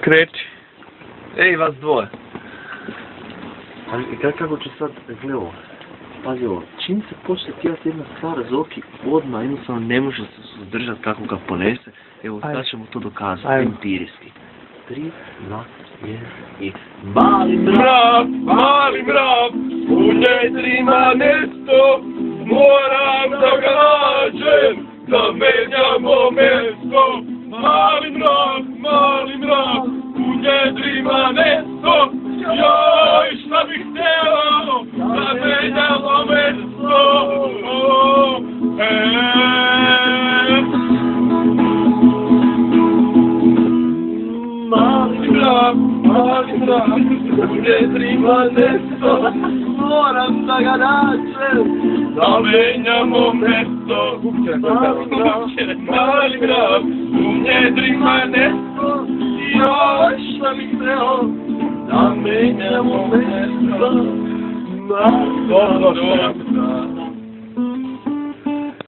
Kreći. Ej, vas dvoje. Ali kako ću sad, gledaj, pazi ovo, čim se počne tijati jedna stvar, Zoki odmah jednostavno ne može se suzdržati kako ga ponese. Evo, sad ćemo to dokazati, empirijski. 3, 2, 1 i... Mali mrav, u njedri ima nešto, moram da ga nađem, da menjamo mjesto. Mali mrav, u njedri ima nešto, joj, šta bih htjela, da menjamo mjesto. Mali mrav, u njedri ima nešto, moram da ga nađem, da menjamo mjesto. Mali mrav, u njedri ima nešto, joj, šta bih htjela, da menjamo mjesto. Mali mrav.